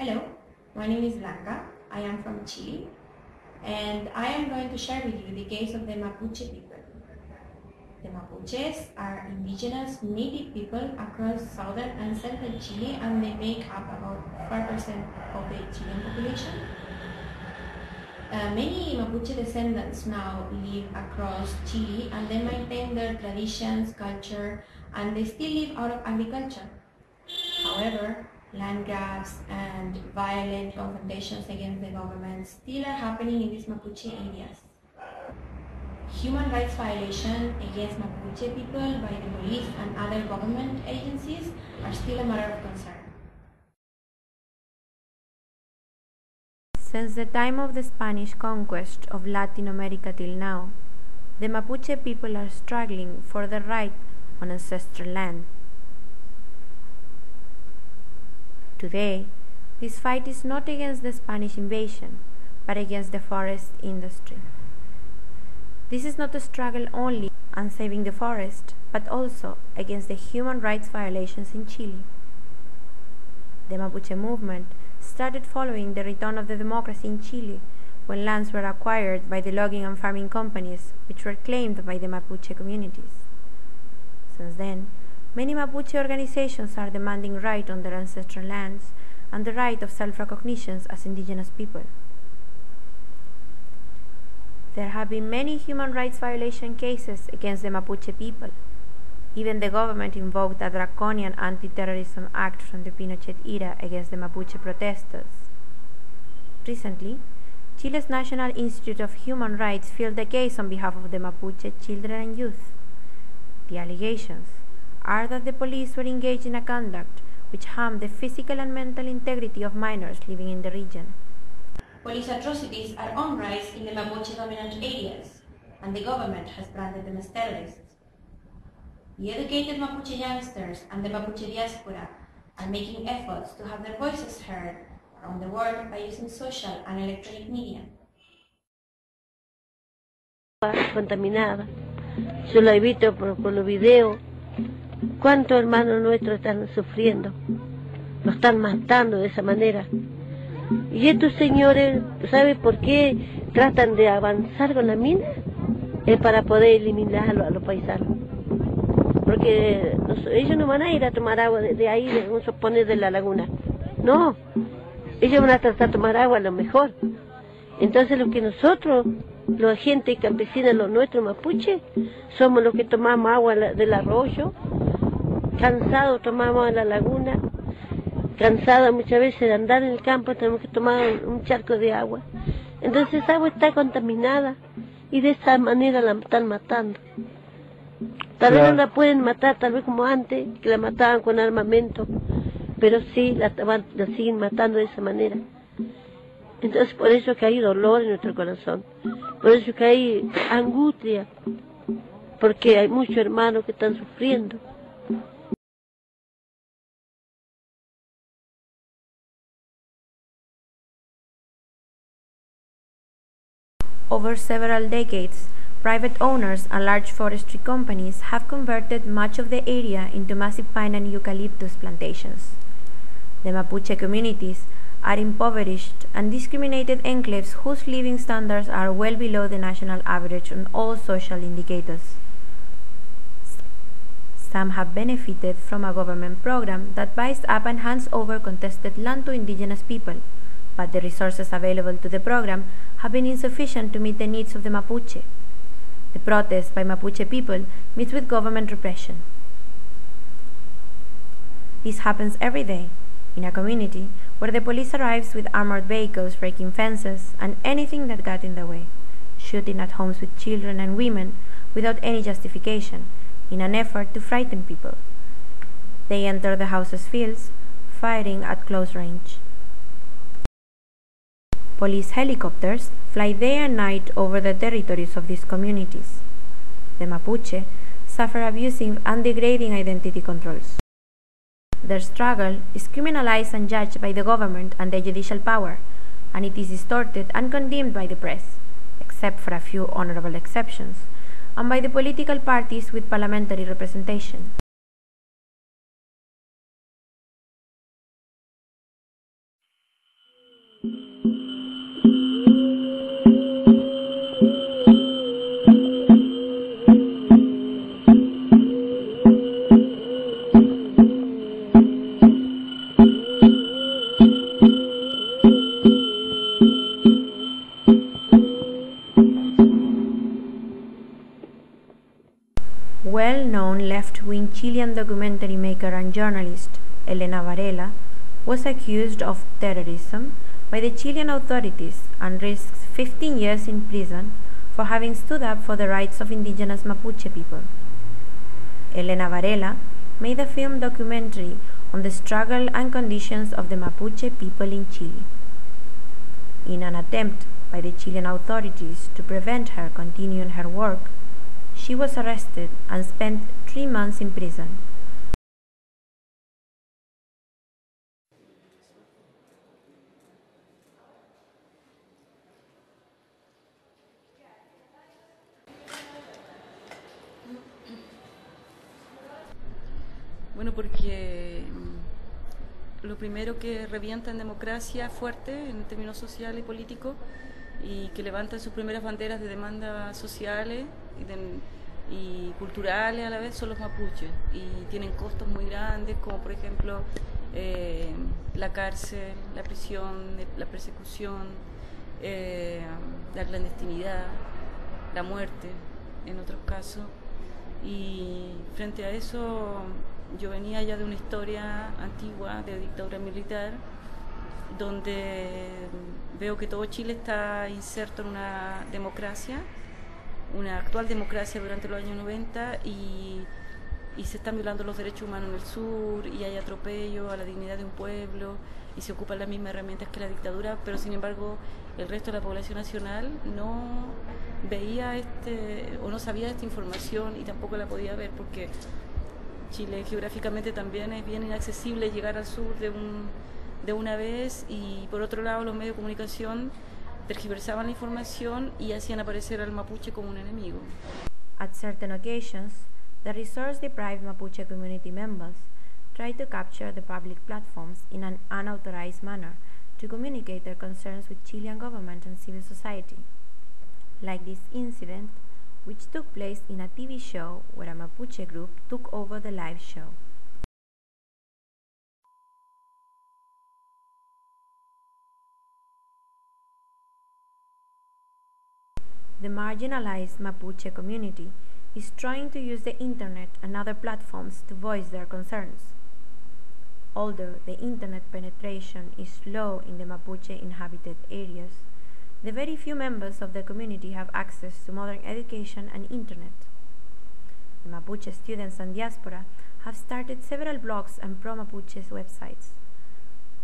Hello, my name is Blanca. I am from Chile, and I am going to share with you the case of the Mapuche people. The Mapuches are indigenous native people across southern and central Chile, and they make up about 5% of the Chilean population. Many Mapuche descendants now live across Chile, and they maintain their traditions, culture, and they still live out of agriculture. However, land grabs and violent confrontations against the government still are happening in these Mapuche areas. Human rights violations against Mapuche people by the police and other government agencies are still a matter of concern. Since the time of the Spanish conquest of Latin America till now, the Mapuche people are struggling for their right on ancestral land. Today, this fight is not against the Spanish invasion, but against the forest industry. This is not a struggle only on saving the forest, but also against the human rights violations in Chile. The Mapuche movement started following the return of the democracy in Chile, when lands were acquired by the logging and farming companies, which were claimed by the Mapuche communities. Since then, many Mapuche organizations are demanding right on their ancestral lands and the right of self-recognition as indigenous people. There have been many human rights violation cases against the Mapuche people. Even the government invoked a draconian anti-terrorism act from the Pinochet era against the Mapuche protesters. Recently, Chile's National Institute of Human Rights filed a case on behalf of the Mapuche children and youth. The allegations are that the police were engaged in a conduct which harmed the physical and mental integrity of minors living in the region. Police atrocities are on rise in the Mapuche dominant areas, and the government has branded them as terrorists. The educated Mapuche youngsters and the Mapuche diaspora are making efforts to have their voices heard around the world by using social and electronic media. Contaminada, yo la he visto por los videos. ¿Cuántos hermanos nuestros están sufriendo? Los están matando de esa manera. Y estos señores, ¿sabe por qué tratan de avanzar con la mina? Es para poder eliminarlo a los paisanos. Porque ellos no van a ir a tomar agua de ahí, vamos a poner de la laguna. No, ellos van a tratar de tomar agua a lo mejor. Entonces lo que nosotros, la gente campesina, los nuestros mapuches, somos los que tomamos agua del arroyo, cansados tomamos a la laguna, cansados muchas veces de andar en el campo, tenemos que tomar un charco de agua. Entonces esa agua está contaminada y de esa manera la están matando. Tal vez no la pueden matar, tal vez como antes, que la mataban con armamento, pero sí la siguen matando de esa manera. Entonces por eso que hay dolor en nuestro corazón, por eso que hay angustia, porque hay muchos hermanos que están sufriendo. Over several decades, private owners and large forestry companies have converted much of the area into massive pine and eucalyptus plantations. The Mapuche communities are impoverished and discriminated enclaves whose living standards are well below the national average on all social indicators. Some have benefited from a government program that buys up and hands over contested land to indigenous people, but the resources available to the program have been insufficient to meet the needs of the Mapuche. The protest by Mapuche people meets with government repression. This happens every day in a community where the police arrives with armored vehicles, breaking fences and anything that got in the way, shooting at homes with children and women without any justification, in an effort to frighten people. They enter the houses' fields, firing at close range. Police helicopters fly day and night over the territories of these communities. The Mapuche suffer abusive and degrading identity controls. Their struggle is criminalized and judged by the government and the judicial power, and it is distorted and condemned by the press, except for a few honorable exceptions, and by the political parties with parliamentary representation. journalist Elena Varela was accused of terrorism by the Chilean authorities and risks 15 years in prison for having stood up for the rights of indigenous Mapuche people. Elena Varela made a film documentary on the struggle and conditions of the Mapuche people in Chile. In an attempt by the Chilean authorities to prevent her continuing her work, she was arrested and spent 3 months in prison. Bueno, porque lo primero que revienta en democracia fuerte en términos sociales y políticos y que levantan sus primeras banderas de demandas sociales y culturales a la vez son los mapuches, y tienen costos muy grandes, como por ejemplo la cárcel, la prisión, la persecución, la clandestinidad, la muerte en otros casos. Y frente a eso yo venía ya de una historia antigua de dictadura militar, donde veo que todo Chile está inserto en una democracia, una actual democracia durante los años 90, y se están violando los derechos humanos en el sur, y hay atropello a la dignidad de un pueblo, y se ocupan las mismas herramientas que la dictadura, pero sin embargo el resto de la población nacional no veía o no sabía esta información y tampoco la podía ver, porque Chile geográficamente también es bien inaccesible llegar al sur de una vez, y por otro lado los medios de comunicación tergiversaban la información y hacían aparecer al mapuche como un enemigo. At certain occasions, the resource-deprived Mapuche community members try to capture the public platforms in an unauthorized manner to communicate their concerns with Chilean government and civil society. Like this incident, which took place in a TV show where a Mapuche group took over the live show. The marginalized Mapuche community is trying to use the internet and other platforms to voice their concerns. Although the internet penetration is low in the Mapuche inhabited areas, the very few members of the community have access to modern education and internet. The Mapuche students and diaspora have started several blogs and pro-Mapuche websites.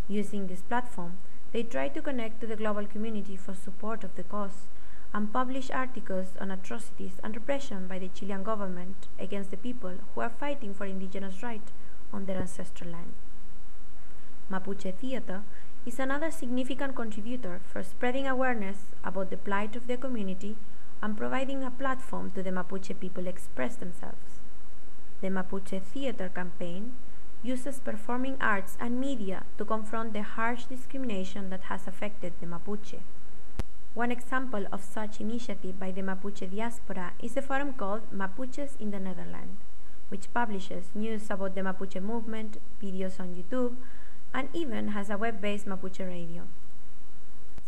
Using this platform, they try to connect to the global community for support of the cause and publish articles on atrocities and repression by the Chilean government against the people who are fighting for indigenous rights on their ancestral land. Mapuche Theater is another significant contributor for spreading awareness about the plight of the community and providing a platform to the Mapuche people express themselves. The Mapuche Theater campaign uses performing arts and media to confront the harsh discrimination that has affected the Mapuche. One example of such initiative by the Mapuche diaspora is a forum called Mapuches in the Netherlands, which publishes news about the Mapuche movement, videos on YouTube, and even has a web-based Mapuche radio.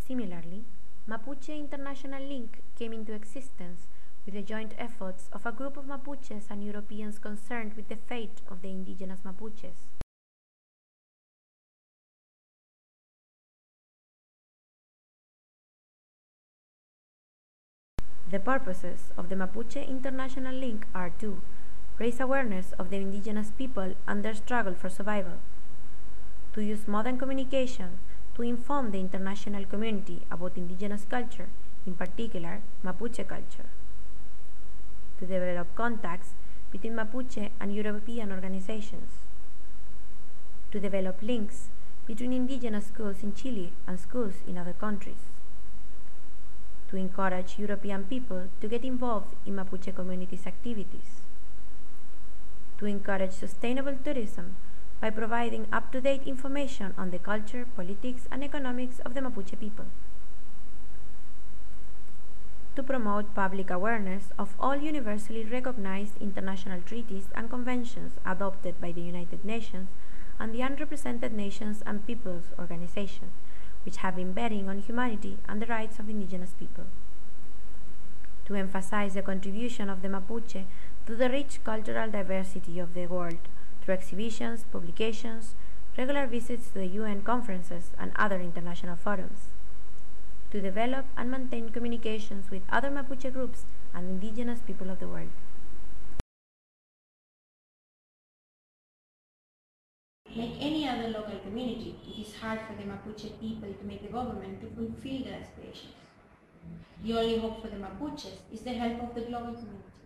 Similarly, Mapuche International Link came into existence with the joint efforts of a group of Mapuches and Europeans concerned with the fate of the indigenous Mapuches. The purposes of the Mapuche International Link are to raise awareness of the indigenous people and their struggle for survival, to use modern communication to inform the international community about indigenous culture, in particular Mapuche culture, to develop contacts between Mapuche and European organizations, to develop links between indigenous schools in Chile and schools in other countries, to encourage European people to get involved in Mapuche communities' activities, to encourage sustainable tourism by providing up-to-date information on the culture, politics, and economics of the Mapuche people, to promote public awareness of all universally recognized international treaties and conventions adopted by the United Nations and the Unrepresented Nations and Peoples Organization, which have been bearing on humanity and the rights of indigenous people, to emphasize the contribution of the Mapuche to the rich cultural diversity of the world through exhibitions, publications, regular visits to the UN conferences and other international forums, to develop and maintain communications with other Mapuche groups and indigenous people of the world. Like any other local community, it is hard for the Mapuche people to make the government to fulfill their aspirations. The only hope for the Mapuches is the help of the global community.